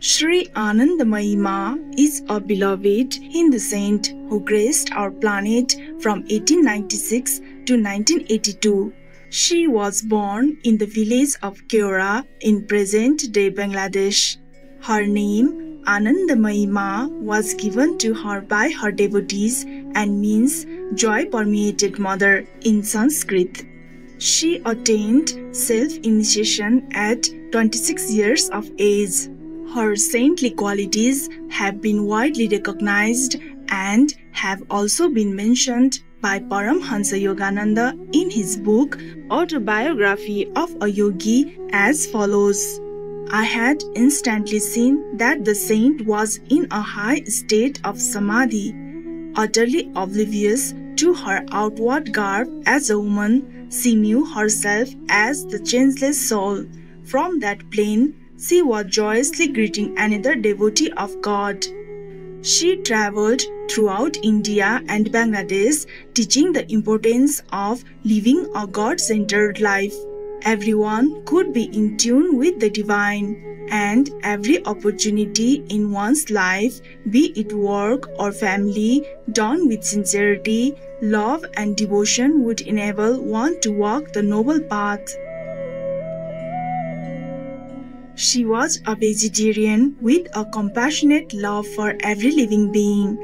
Sri Anandamayi Ma is a beloved Hindu saint who graced our planet from 1896 to 1982. She was born in the village of Keora in present-day Bangladesh. Her name, Anandamayi Ma, was given to her by her devotees and means joy-permeated mother in Sanskrit. She attained self-initiation at 26 years of age. Her saintly qualities have been widely recognized and have also been mentioned by Paramhansa Yogananda in his book Autobiography of a Yogi as follows. I had instantly seen that the saint was in a high state of samadhi, utterly oblivious to her outward garb as a woman. She knew herself as the changeless soul. From that plane, she was joyously greeting another devotee of God. She traveled throughout India and Bangladesh, teaching the importance of living a God-centered life. Everyone could be in tune with the divine, and every opportunity in one's life, be it work or family, done with sincerity, love and devotion would enable one to walk the noble path. She was a vegetarian with a compassionate love for every living being.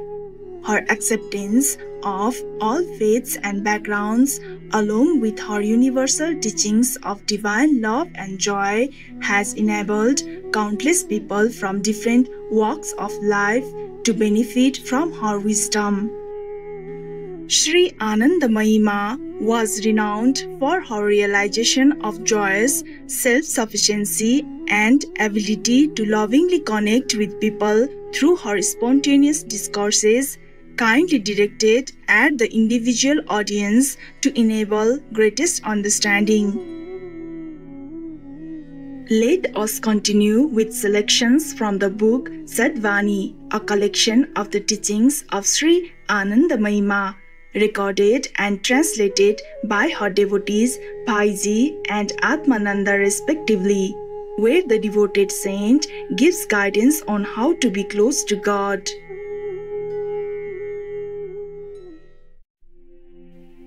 Her acceptance of all faiths and backgrounds, along with her universal teachings of divine love and joy, has enabled countless people from different walks of life to benefit from her wisdom. Sri Anandamayi Ma was renowned for her realization of joyous self-sufficiency and ability to lovingly connect with people through her spontaneous discourses, kindly directed at the individual audience to enable greatest understanding. Let us continue with selections from the book Vani, a collection of the teachings of Sri Anandamayi Ma, recorded and translated by her devotees P.2 and Atmananda respectively, where the devoted saint gives guidance on how to be close to God.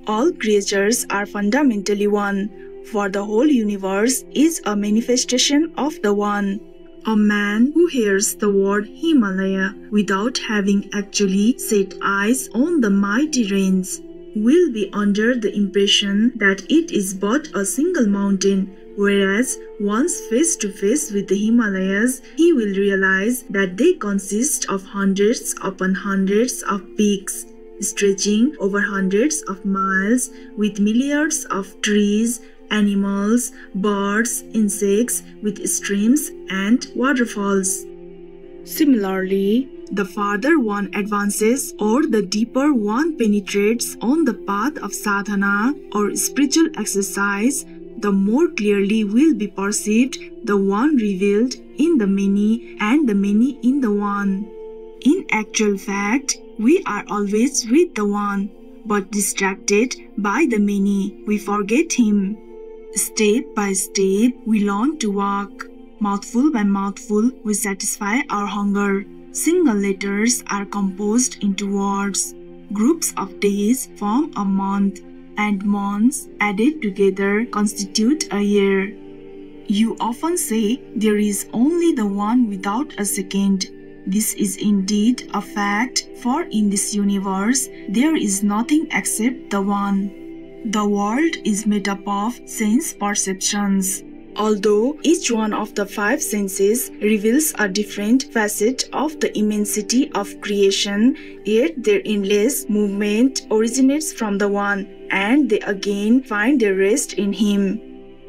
All creatures are fundamentally one, for the whole universe is a manifestation of the One. A man who hears the word Himalaya without having actually set eyes on the mighty range will be under the impression that it is but a single mountain, whereas once face to face with the Himalayas, he will realize that they consist of hundreds upon hundreds of peaks, stretching over hundreds of miles, with milliards of trees, animals, birds, insects, with streams and waterfalls. Similarly, the farther one advances or the deeper one penetrates on the path of sadhana or spiritual exercise, the more clearly will be perceived the One revealed in the many and the many in the One. In actual fact, we are always with the One, but distracted by the many, we forget Him. Step by step, we learn to walk. Mouthful by mouthful, we satisfy our hunger. Single letters are composed into words. Groups of days form a month, and months added together constitute a year. You often say there is only the One without a second. This is indeed a fact, for in this universe there is nothing except the One. The world is made up of sense perceptions. Although each one of the five senses reveals a different facet of the immensity of creation, yet their endless movement originates from the One, and they again find their rest in Him.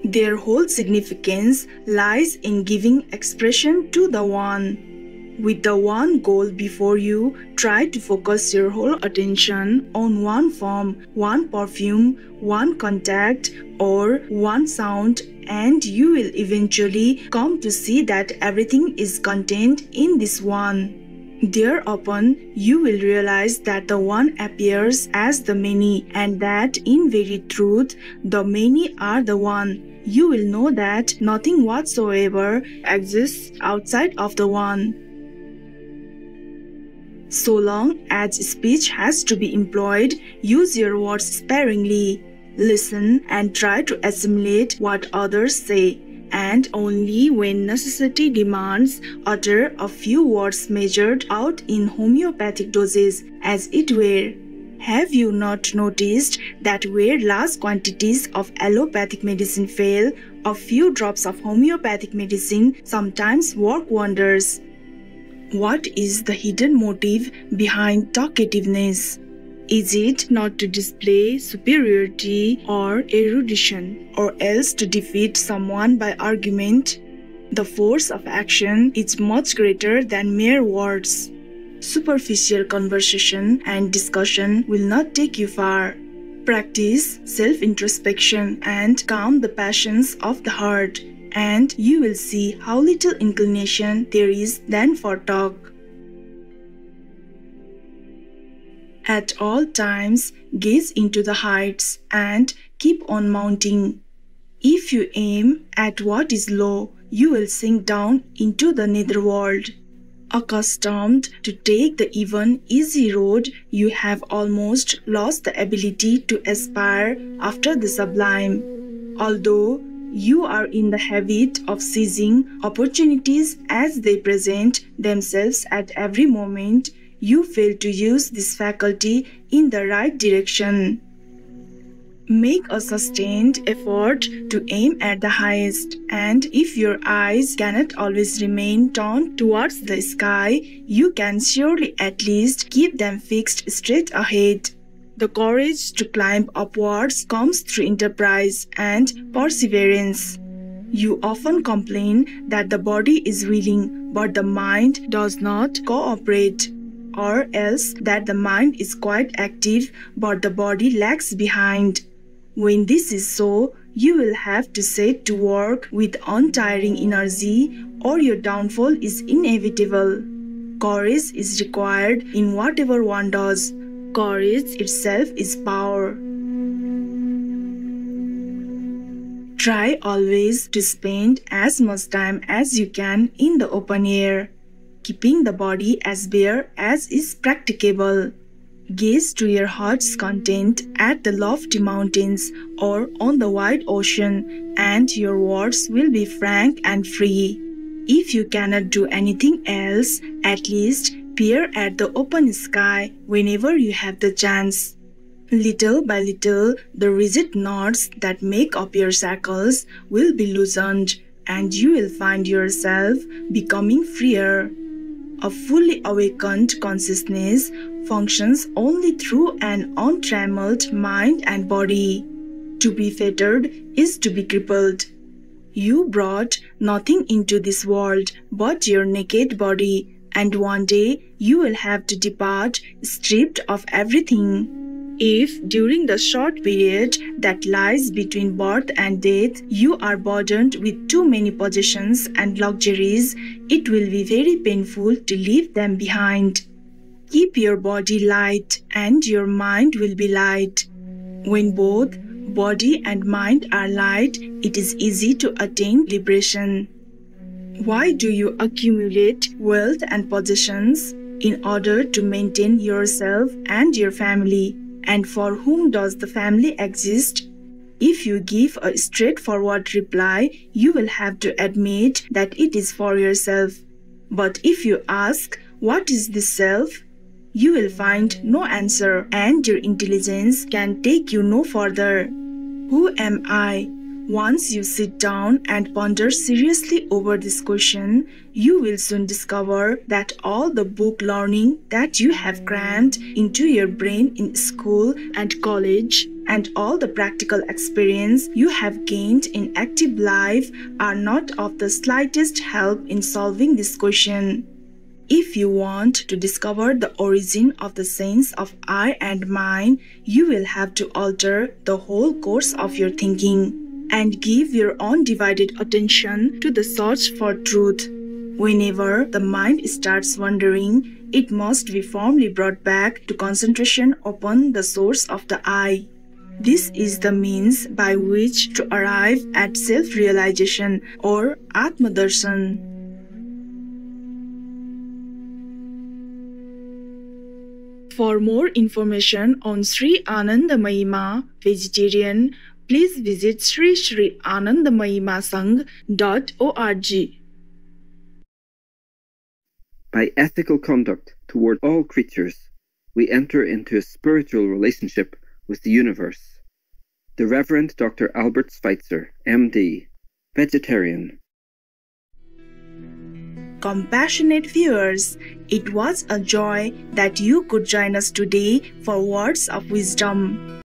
Their whole significance lies in giving expression to the One. With the one goal before you, try to focus your whole attention on one form, one perfume, one contact, or one sound, and you will eventually come to see that everything is contained in this one. Thereupon, you will realize that the One appears as the many, and that in very truth, the many are the One. you will know that nothing whatsoever exists outside of the One. So long as speech has to be employed, use your words sparingly. Listen and try to assimilate what others say, and only when necessity demands, utter a few words measured out in homeopathic doses, as it were. Have you not noticed that where large quantities of allopathic medicine fail, a few drops of homeopathic medicine sometimes work wonders? What is the hidden motive behind talkativeness? Is it not to display superiority or erudition, or else to defeat someone by argument? The force of action is much greater than mere words. Superficial conversation and discussion will not take you far. Practice self-introspection and calm the passions of the heart, and you will see how little inclination there is then for talk. At all times, gaze into the heights and keep on mounting. If you aim at what is low, you will sink down into the netherworld. Accustomed to take the even, easy road, you have almost lost the ability to aspire after the sublime. Although you are in the habit of seizing opportunities as they present themselves at every moment, you fail to use this faculty in the right direction. Make a sustained effort to aim at the highest, and if your eyes cannot always remain turned towards the sky, you can surely at least keep them fixed straight ahead. The courage to climb upwards comes through enterprise and perseverance. You often complain that the body is willing, but the mind does not cooperate, or else that the mind is quite active, but the body lags behind. When this is so, you will have to set to work with untiring energy, or your downfall is inevitable. Courage is required in whatever one does. Courage itself is power. Try always to spend as much time as you can in the open air, keeping the body as bare as is practicable. Gaze to your heart's content at the lofty mountains or on the wide ocean, and your words will be frank and free. If you cannot do anything else, at least peer at the open sky whenever you have the chance. Little by little, the rigid knots that make up your shackles will be loosened, and you will find yourself becoming freer. A fully awakened consciousness functions only through an untrammeled mind and body. To be fettered is to be crippled. You brought nothing into this world but your naked body, and one day you will have to depart stripped of everything. If during the short period that lies between birth and death you are burdened with too many possessions and luxuries, it will be very painful to leave them behind. Keep your body light, and your mind will be light. When both body and mind are light, it is easy to attain liberation. Why do you accumulate wealth and possessions? In order to maintain yourself and your family. And for whom does the family exist? If you give a straightforward reply, you will have to admit that it is for yourself. But if you ask, what is this self? You will find no answer, and your intelligence can take you no further. Who am I? Once you sit down and ponder seriously over this question, you will soon discover that all the book learning that you have crammed into your brain in school and college, and all the practical experience you have gained in active life are not of the slightest help in solving this question. If you want to discover the origin of the sense of I and mine, you will have to alter the whole course of your thinking and give your undivided attention to the search for truth. Whenever the mind starts wandering, it must be firmly brought back to concentration upon the source of the I. This is the means by which to arrive at self-realization or Atmadarshan. For more information on Sri Anandamayi Ma, vegetarian, please visit sri-anandamayimasangh.org. By ethical conduct toward all creatures, we enter into a spiritual relationship with the universe. The Reverend Dr. Albert Schweitzer, MD, vegetarian. Compassionate viewers, it was a joy that you could join us today for Words of Wisdom.